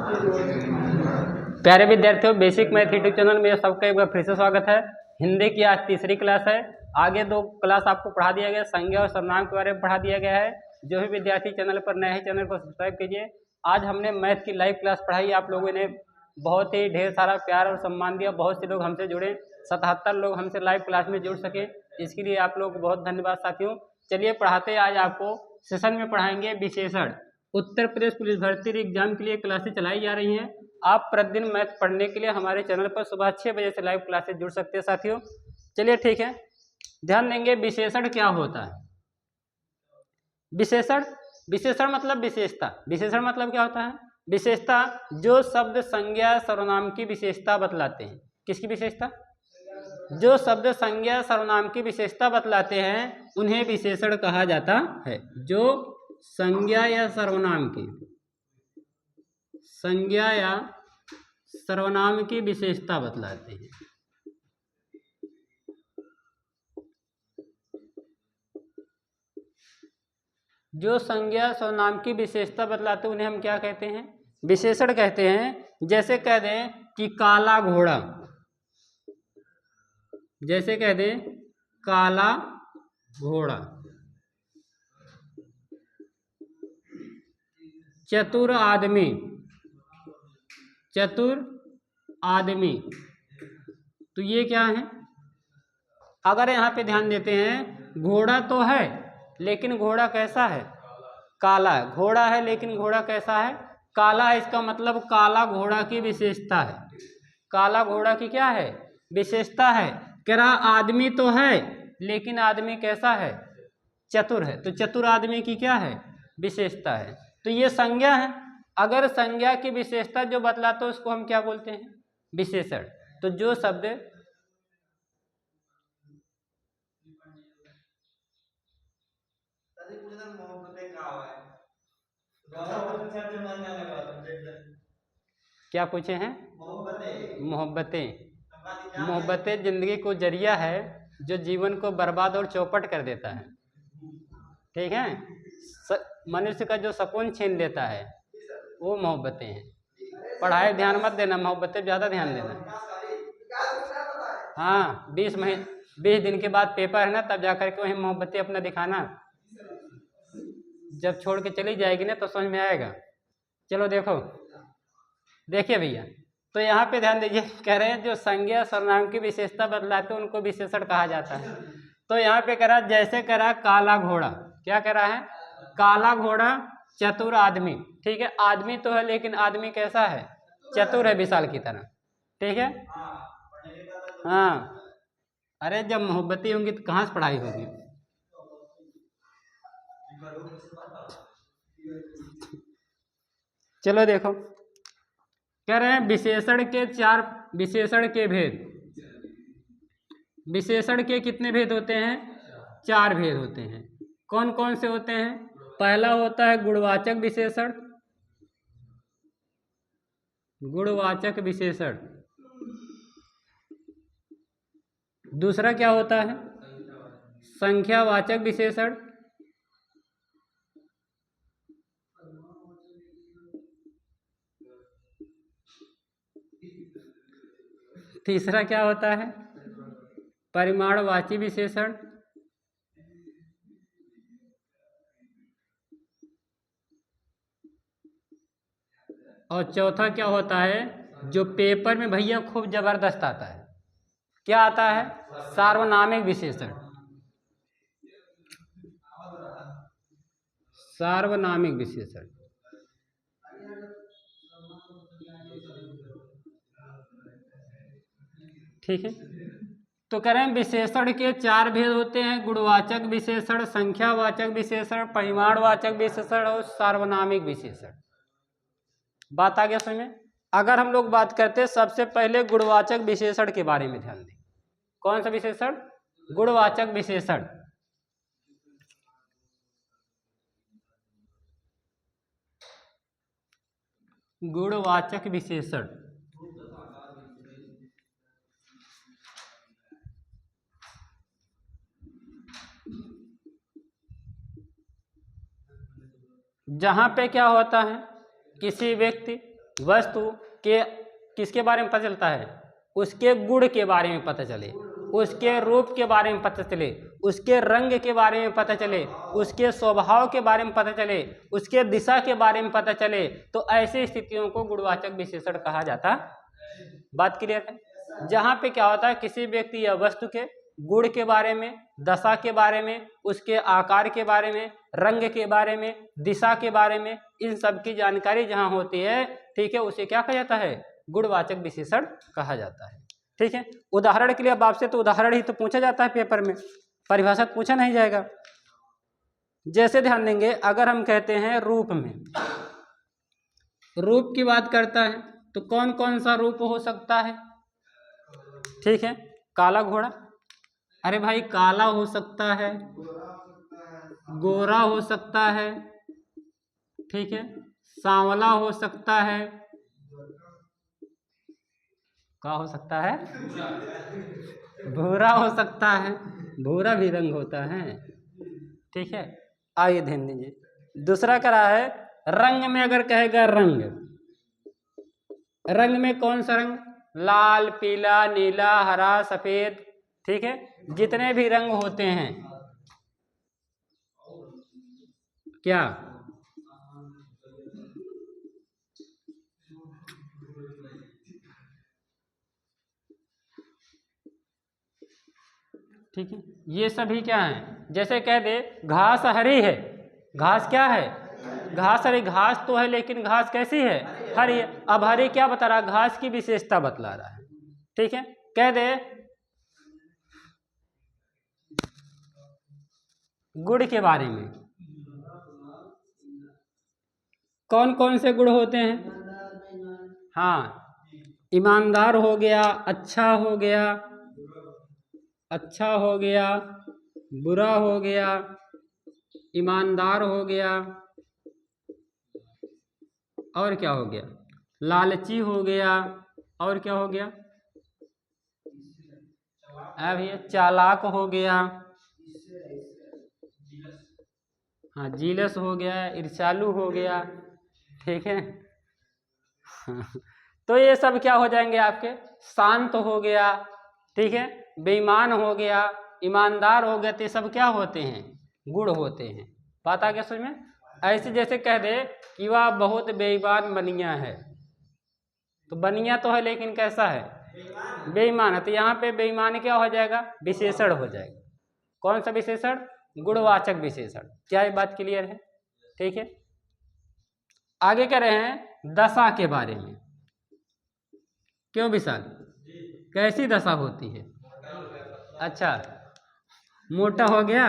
प्यारे विद्यार्थियों, basic math YouTube channel में सबका एक बार फिर से स्वागत है। हिंदी की आज तीसरी क्लास है। आगे 2 क्लास आपको पढ़ा दिया गया, संज्ञा और सर्वनाम के बारे में पढ़ा दिया गया है। जो भी विद्यार्थी चैनल पर नए हैं, चैनल को सब्सक्राइब कीजिए। आज हमने मैथ की लाइव क्लास पढ़ाई। आप लोगों ने बहुत ही ढेर सारा प्यार और सम्मान दिया। बहुत से लोग हमसे जुड़े, 77 लोग हमसे लाइव क्लास में जुड़ सके, इसके लिए आप लोग को बहुत धन्यवाद साथियों। चलिए पढ़ाते हैं। आज आपको सेशन में पढ़ाएंगे विशेषण। उत्तर प्रदेश पुलिस भर्ती एग्जाम के लिए क्लासेस चलाई जा रही हैं। आप प्रतिदिन मैथ पढ़ने के लिए हमारे चैनल पर सुबह 6 बजे से लाइव क्लासेस जुड़ सकते हैं साथियों। चलिए ठीक है, ध्यान देंगे। विशेषण क्या होता है? विशेषण, विशेषण मतलब विशेषता। विशेषण मतलब क्या होता है? विशेषता। जो शब्द संज्ञा सर्वनाम की विशेषता बतलाते हैं। किसकी विशेषता? जो शब्द संज्ञा सर्वनाम की विशेषता बतलाते हैं उन्हें विशेषण कहा जाता है। जो संज्ञा या सर्वनाम की, संज्ञा या सर्वनाम की विशेषता बतलाते हैं, जो संज्ञा सर्वनाम की विशेषता बतलाते हैं उन्हें हम क्या कहते हैं? विशेषण कहते हैं। जैसे कह दें कि काला घोड़ा, जैसे कह दें काला घोड़ा। चतुर आदमी, चतुर आदमी। तो ये क्या है? अगर यहाँ पे ध्यान देते हैं, घोड़ा तो है लेकिन घोड़ा कैसा है? काला है। घोड़ा है लेकिन घोड़ा कैसा है? काला है। इसका मतलब काला घोड़ा की विशेषता है। काला घोड़ा की क्या है? विशेषता है। कह रहा आदमी तो है लेकिन आदमी कैसा है? चतुर है। तो चतुर आदमी की क्या है? विशेषता है। तो ये संज्ञा है। अगर संज्ञा की विशेषता जो बतलाते हो उसको हम क्या बोलते हैं? विशेषण। तो जो शब्द क्या पूछे हैं? मोहब्बतें। मोहब्बतें जिंदगी को जरिया है जो जीवन को बर्बाद और चौपट कर देता है। ठीक है, मनुष्य का जो सुकून छीन लेता है वो मोहब्बतें हैं। पढ़ाई ध्यान मत देना, मोहब्बतें ज़्यादा ध्यान देना। हाँ, 20 दिन के बाद पेपर है ना, तब जाकर के वही मोहब्बतें अपना दिखाना। जब छोड़ के चली जाएगी ना तो समझ में आएगा। चलो देखो, देखिए भैया, तो यहाँ पे ध्यान दीजिए। कह रहे हैं जो संज्ञा सर्वनाम की विशेषता बतलाते हैं उनको विशेषण कहा जाता है। तो यहाँ पे कह रहा, जैसे कह रहा काला घोड़ा। क्या कह रहा है? काला घोड़ा, चतुर आदमी। ठीक है, आदमी तो है लेकिन आदमी कैसा है? चतुर है, विशाल की तरह। ठीक है, हाँ। अरे जब मोहब्बतें होंगी तो कहाँ से पढ़ाई होगी? चलो देखो, कह रहे हैं विशेषण के 4 विशेषण के भेद। विशेषण के कितने भेद होते हैं? 4 भेद होते हैं। कौन कौन से होते हैं? पहला होता है गुणवाचक विशेषण। गुणवाचक विशेषण। दूसरा क्या होता है? संख्यावाचक विशेषण। तीसरा क्या होता है? परिमाणवाची विशेषण। और चौथा क्या होता है, जो पेपर में भैया खूब जबरदस्त आता है? क्या आता है? सार्वनामिक विशेषण। सार्वनामिक विशेषण। ठीक है, तो कह रहे हैं विशेषण के 4 भेद होते हैं। गुणवाचक विशेषण, संख्यावाचक विशेषण, परिमाणवाचक विशेषण और सार्वनामिक विशेषण। बात आ गया समझ में? अगर हम लोग बात करते हैं सबसे पहले गुणवाचक विशेषण के बारे में, ध्यान दें। कौन सा विशेषण? गुणवाचक विशेषण। गुणवाचक विशेषण। जहां पे क्या होता है, किसी व्यक्ति वस्तु के किसके बारे में पता चलता है? उसके गुण के बारे में पता चले, उसके रूप के बारे में पता चले, उसके रंग के बारे में पता चले, उसके स्वभाव के बारे में पता चले, उसके दिशा के बारे में पता चले, तो ऐसी स्थितियों को गुणवाचक विशेषण कहा जाता। बात क्लियर है? जहाँ पे क्या होता है, किसी व्यक्ति या वस्तु के गुण के बारे में, दशा के बारे में, उसके आकार के बारे में, रंग के बारे में, दिशा के बारे में, इन सब की जानकारी जहाँ होती है, ठीक है, उसे क्या कहा जाता है? गुणवाचक विशेषण कहा जाता है। ठीक है, उदाहरण के लिए अब आपसे तो उदाहरण ही तो पूछा जाता है पेपर में, परिभाषा पूछा नहीं जाएगा। जैसे ध्यान देंगे, अगर हम कहते हैं रूप में, रूप की बात करता है तो कौन कौन सा रूप हो सकता है? ठीक है, काला घोड़ा, अरे भाई काला हो सकता है, गोरा हो सकता है, ठीक है, सांवला हो सकता है, क्या हो सकता है? भूरा हो सकता है, भूरा भी रंग होता है। ठीक है, आइए ध्यान दीजिए। दूसरा करा है रंग में, अगर कहेगा रंग, रंग में कौन सा रंग? लाल, पीला, नीला, हरा, सफेद, ठीक है, जितने भी रंग होते हैं, क्या ठीक है, ये सभी क्या है? जैसे कह दे घास हरी है, घास क्या है? घास हरी, घास तो है लेकिन घास कैसी है? हरी है। अब हरी क्या बता रहा? घास की विशेषता बतला रहा है। ठीक है, कह दे गुड़ के बारे में, कौन कौन से गुण होते हैं? हाँ, ईमानदार हो गया, अच्छा हो गया, अच्छा हो गया, बुरा हो गया, ईमानदार हो गया, और क्या हो गया? लालची हो गया, और क्या हो गया? भैया चालाक हो गया, हाँ जीलस हो गया, ईर्ष्यालु हो गया। ठीक है तो ये सब क्या हो जाएंगे आपके? शांत हो गया, ठीक है, बेईमान हो गया, ईमानदार हो गया, तो ये सब क्या होते हैं? गुण होते हैं। बात आ गया समझ में? ऐसे जैसे कह दे कि वह बहुत बेईमान बनिया है, तो बनिया तो है लेकिन कैसा है? बेईमान है। तो यहाँ पे बेईमान क्या हो जाएगा? विशेषण हो जाएगा। कौन सा विशेषण? गुणवाचक विशेषण। क्या ये बात क्लियर है? ठीक है, आगे कह रहे हैं दशा के बारे में। क्यों विशाल, कैसी दशा होती है? अच्छा, मोटा हो गया,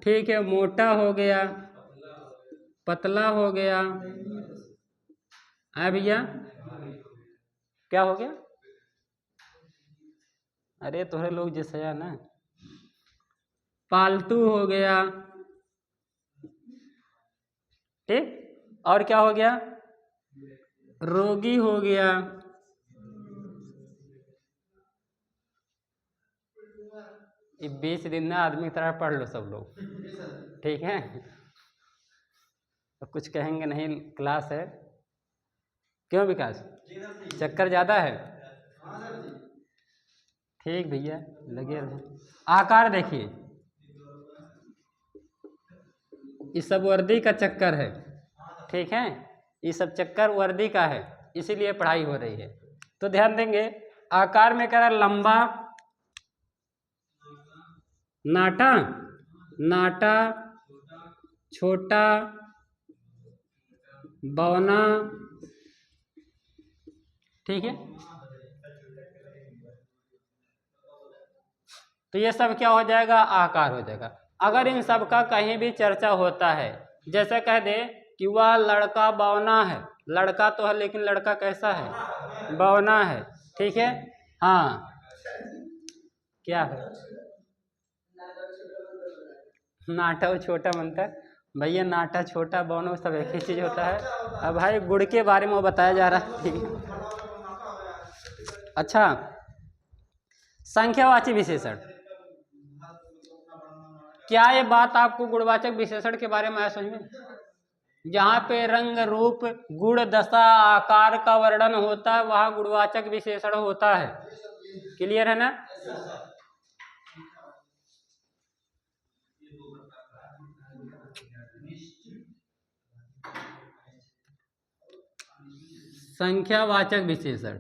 ठीक है, मोटा हो गया, पतला हो गया, भैया क्या हो गया? अरे तोहरे लोग जैसे है ना, पालतू हो गया, ठीक, और क्या हो गया? रोगी हो गया, ये 20 दिन ना आदमी की तरह पढ़ लो सब लोग, ठीक है, तो कुछ कहेंगे नहीं, क्लास है। क्यों विकास, चक्कर ज़्यादा है? ठीक भैया, लगे रहे। आकार देखिए, ये सब वर्दी का चक्कर है, ठीक है, ये सब चक्कर वर्दी का है, इसीलिए पढ़ाई हो रही है। तो ध्यान देंगे, आकार में कह रहा लंबा, नाटा, नाटा, छोटा, बौना, ठीक है, तो ये सब क्या हो जाएगा? आकार हो जाएगा। अगर इन सब का कहीं भी चर्चा होता है, जैसे कह दे कि वह लड़का बौना है, लड़का तो है लेकिन लड़का कैसा है? बौना है, ठीक है, हाँ, क्या है? नाटा और छोटा बनता है भैया, नाटा छोटा बौना सब एक ही चीज होता है। अब भाई गुड़ के बारे में बताया जा रहा है, ठीक है। अच्छा, संख्यावाची विशेषण, क्या ये बात आपको गुणवाचक विशेषण के बारे में आया समझ में? जहाँ पे रंग रूप गुण दशा आकार का वर्णन होता है वहाँ गुणवाचक विशेषण होता है। क्लियर है ना? संख्यावाचक विशेषण,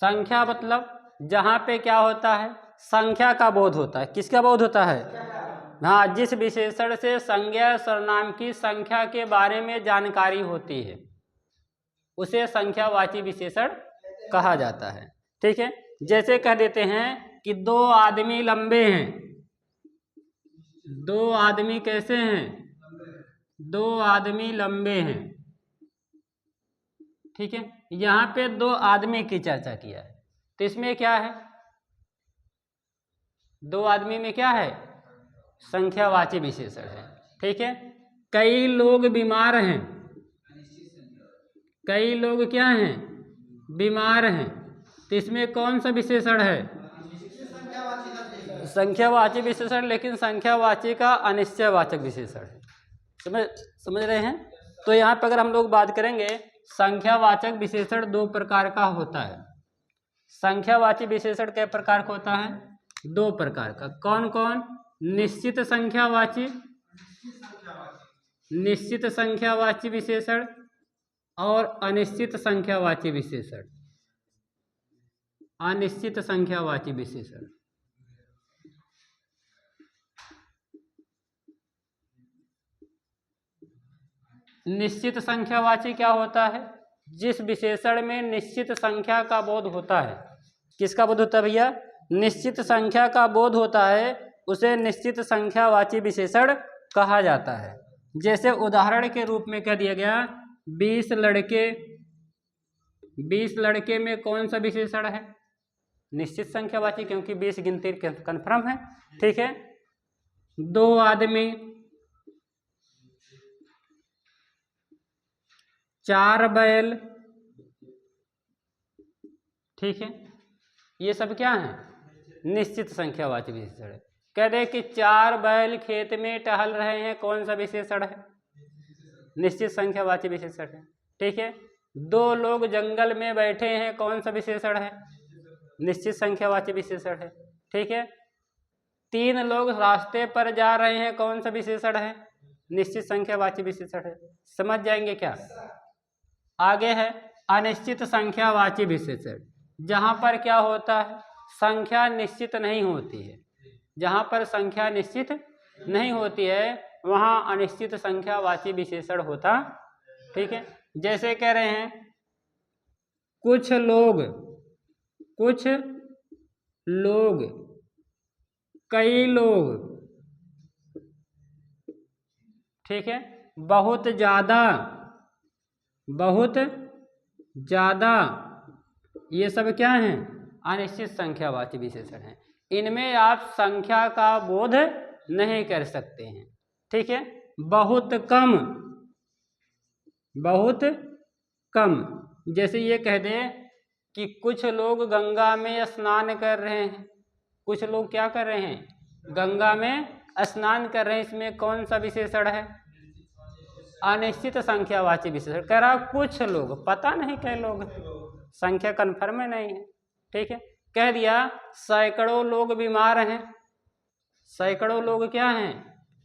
संख्या मतलब जहाँ पे क्या होता है, संख्या का बोध होता है। किसका बोध होता है? हाँ, जिस विशेषण से संज्ञा सर्वनाम की संख्या के बारे में जानकारी होती है उसे संख्यावाची विशेषण कहा जाता है। ठीक है, जैसे कह देते हैं कि दो आदमी लंबे हैं। दो आदमी कैसे हैं? दो आदमी लंबे हैं। ठीक है, यहाँ पे दो आदमी की चर्चा किया है तो इसमें क्या है? दो आदमी में क्या है? संख्यावाची विशेषण है। ठीक है, कई लोग बीमार हैं। कई लोग क्या हैं? बीमार हैं। तो इसमें कौन सा विशेषण है? संख्यावाची विशेषण, लेकिन संख्यावाची का अनिश्चयवाचक विशेषण है। समझ रहे हैं? तो यहाँ पर अगर हम लोग बात करेंगे, संख्यावाचक विशेषण दो प्रकार का होता है। संख्यावाची विशेषण कै प्रकार का होता है? दो प्रकार का। कौन कौन? निश्चित संख्यावाची, निश्चित संख्यावाची विशेषण और अनिश्चित संख्यावाची विशेषण। अनिश्चित संख्यावाची विशेषण। निश्चित संख्यावाची क्या होता है? जिस विशेषण में निश्चित संख्या का बोध होता है। किसका बोध होता है भैया? निश्चित संख्या का बोध होता है, उसे निश्चित संख्यावाची विशेषण कहा जाता है। जैसे उदाहरण के रूप में कह दिया गया 20 लड़के। 20 लड़के में कौन सा विशेषण है? निश्चित संख्यावाची, क्योंकि 20 गिनती कन्फर्म है। ठीक है, दो आदमी, 4 बैल। ठीक है, ये सब क्या है? निश्चित संख्यावाची विशेषण है। कह दे कि 4 बैल खेत में टहल रहे हैं, कौन सा विशेषण है? निश्चित संख्यावाची विशेषण है। ठीक है, 2 लोग जंगल में बैठे हैं, कौन सा विशेषण है? निश्चित संख्यावाची विशेषण है। ठीक है, 3 लोग रास्ते पर जा रहे हैं, कौन सा विशेषण है? निश्चित संख्यावाची विशेषण है। समझ जाएंगे क्या? आगे है अनिश्चित संख्यावाची विशेषण। जहां पर क्या होता है? संख्या निश्चित नहीं होती है। जहां पर संख्या निश्चित नहीं होती है वहां अनिश्चित संख्यावाची विशेषण होता। ठीक है, जैसे कह रहे हैं कुछ लोग, कुछ लोग, कई लोग। ठीक है, बहुत ज्यादा, बहुत ज्यादा, ये सब क्या हैं? अनिश्चित संख्यावाची विशेषण हैं। इनमें आप संख्या का बोध नहीं कर सकते हैं। ठीक है, बहुत कम, बहुत कम। जैसे ये कह दें कि कुछ लोग गंगा में स्नान कर रहे हैं। कुछ लोग क्या कर रहे हैं? गंगा में स्नान कर रहे हैं। इसमें कौन सा विशेषण है? अनिश्चित संख्यावाची विशेषण। कह रहा कुछ लोग, पता नहीं कै लोग, संख्या कन्फर्म नहीं है। ठीक है, कह दिया सैकड़ों लोग बीमार हैं। सैकड़ों लोग क्या हैं?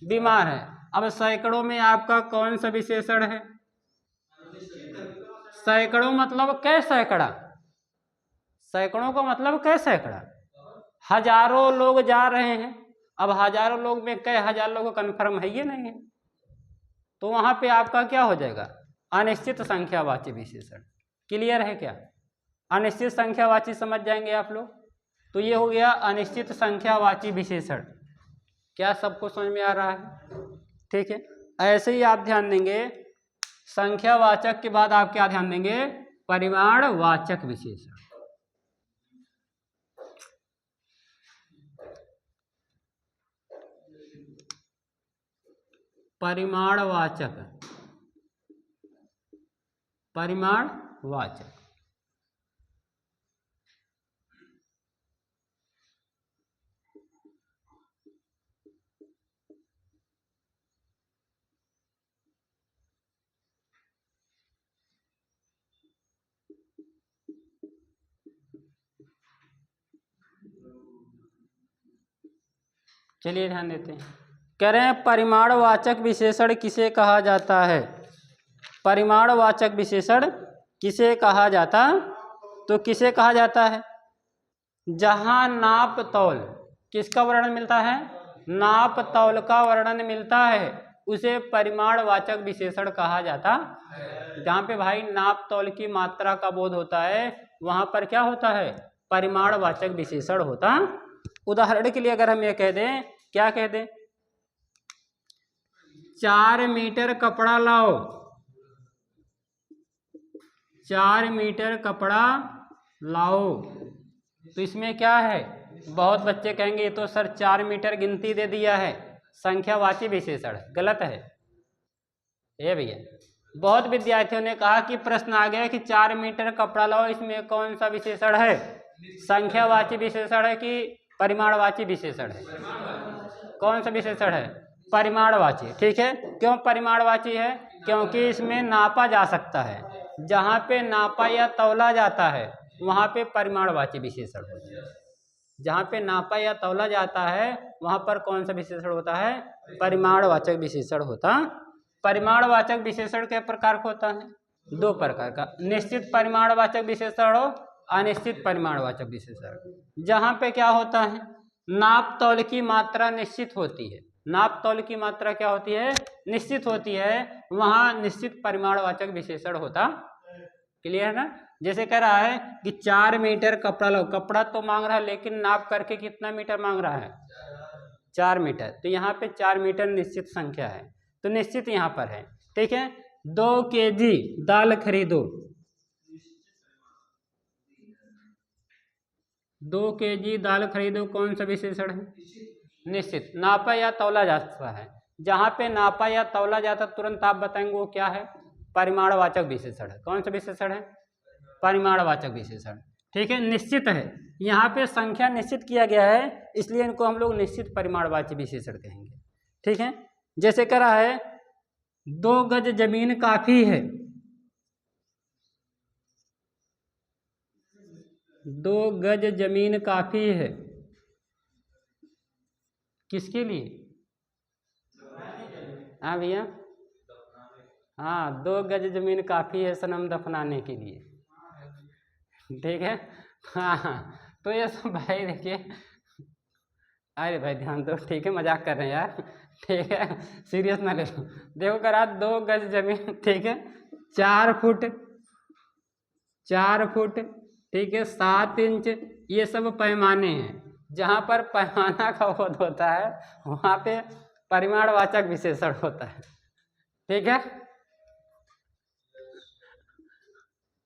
बीमार हैं। अब सैकड़ों में आपका कौन सा विशेषण है? सैकड़ों मतलब कै सैकड़ा? सैकड़ों का मतलब कै सैकड़ा? हजारों लोग जा रहे हैं। अब हजारों लोग में कै हजार लोग कन्फर्म है ये नहीं है, तो वहां पे आपका क्या हो जाएगा? अनिश्चित संख्यावाची विशेषण। क्लियर है क्या? अनिश्चित संख्यावाची समझ जाएंगे आप लोग। तो ये हो गया अनिश्चित संख्यावाची विशेषण। क्या सबको समझ में आ रहा है? ठीक है, ऐसे ही आप ध्यान देंगे संख्यावाचक के बाद आप क्या ध्यान देंगे? परिमाणवाचक विशेषण। परिमाणवाचक, परिमाणवाचक। चलिए ध्यान देते हैं। कह रहे हैं परिमाणवाचक विशेषण किसे कहा जाता है? परिमाणवाचक विशेषण किसे कहा जाता? तो किसे कहा जाता है? जहां नाप तौल किसका वर्णन मिलता है? नाप तौल का वर्णन मिलता है, उसे परिमाणवाचक विशेषण कहा जाता है। जहाँ पे भाई नाप तौल की मात्रा का बोध होता है, वहां पर क्या होता है? परिमाणवाचक विशेषण होता। उदाहरण के लिए अगर हम ये कह दें, क्या कह दें? 4 मीटर कपड़ा लाओ, 4 मीटर कपड़ा लाओ। तो इसमें क्या है? बहुत बच्चे कहेंगे ये तो सर 4 मीटर गिनती दे दिया है, संख्यावाची विशेषण। गलत है ये भैया। बहुत विद्यार्थियों ने कहा कि प्रश्न आ गया कि 4 मीटर कपड़ा लाओ, इसमें कौन सा विशेषण है? संख्यावाची विशेषण है कि परिमाणवाची विशेषण है? कौन सा विशेषण है? परिमाणवाची। ठीक है, क्यों परिमाणवाची है? क्योंकि इसमें नापा जा सकता है। जहाँ पे नापा या तौला जाता है वहाँ पे परिमाणवाची विशेषण होता है। जहाँ पे नापा या तौला जाता है वहाँ पर कौन सा विशेषण होता है? परिमाणवाचक विशेषण होता। परिमाणवाचक विशेषण के प्रकार होता है 2 प्रकार का, निश्चित परिमाणवाचक विशेषण और अनिश्चित परिमाणवाचक विशेषण। जहाँ पे क्या होता है? नाप तौल की मात्रा निश्चित होती है। नाप तौल की मात्रा क्या होती है? निश्चित होती है, वहाँ निश्चित परिमाणवाचक विशेषण होता। क्लियर है ना? जैसे कह रहा है कि 4 मीटर कपड़ा लो, कपड़ा तो मांग रहा है लेकिन नाप करके कितना मीटर मांग रहा है? 4 मीटर। तो यहाँ पे 4 मीटर निश्चित संख्या है, तो निश्चित यहाँ पर है। ठीक है, 2 केजी दाल खरीदो, 2 केजी दाल खरीदो, कौन सा विशेषण है? निश्चित। नापा या तौला जाता है, जहाँ पे नापा या तौला जाता तुरंत आप बताएंगे वो क्या है? परिमाणवाचक विशेषण है। कौन सा विशेषण है? परिमाणवाचक विशेषण। ठीक है, निश्चित है, यहाँ पे संख्या निश्चित किया गया है, इसलिए इनको हम लोग निश्चित परिमाणवाची विशेषण कहेंगे। ठीक है, जैसे कह रहा है 2 गज जमीन काफी है, 2 गज जमीन काफी है, किसके लिए? हाँ भैया, हाँ 2 गज जमीन काफी है सनम दफनाने के लिए। ठीक है, हाँ। तो ये सब भाई देखिए, अरे भाई ध्यान दो, ठीक है, मजाक कर रहे हैं यार, ठीक है, सीरियस ना ले लो। देखो करा 2 गज जमीन, ठीक है, 4 फुट, 4 फुट, ठीक है, 7 इंच, ये सब पैमाने हैं। जहाँ पर पैमाना का बोध होता है वहाँ पे परिमाणवाचक विशेषण होता है। ठीक है,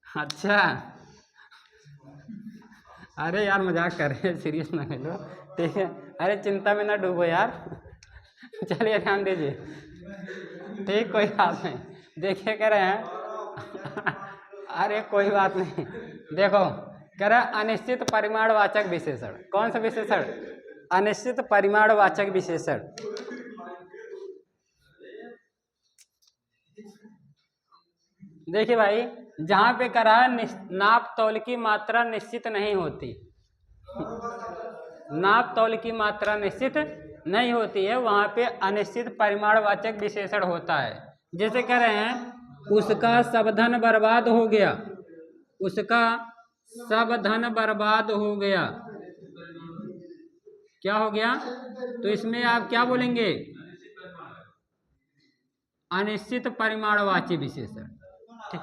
अच्छा, अरे यार मजाक कर रहे हैं, सीरियस ना ले लो। ठीक है, अरे चिंता में ना डूबो यार। चलिए ध्यान दीजिए। ठीक, कोई बात नहीं, देखिए कह रहे हैं अरे कोई बात नहीं, देखो कह रहा है अनिश्चित परिमाणवाचक विशेषण। कौन सा विशेषण? अनिश्चित परिमाणवाचक विशेषण। देखिए भाई, जहाँ पे कह रहा है नाप तौल की मात्रा निश्चित नहीं होती, नाप तौल की मात्रा निश्चित नहीं होती है, वहाँ पे अनिश्चित परिमाणवाचक विशेषण होता है। जैसे कह रहे हैं उसका सब धन बर्बाद हो गया, उसका सब धन बर्बाद हो गया, क्या हो गया? तो इसमें आप क्या बोलेंगे? अनिश्चित परिमाणवाची विशेषण। ठीक,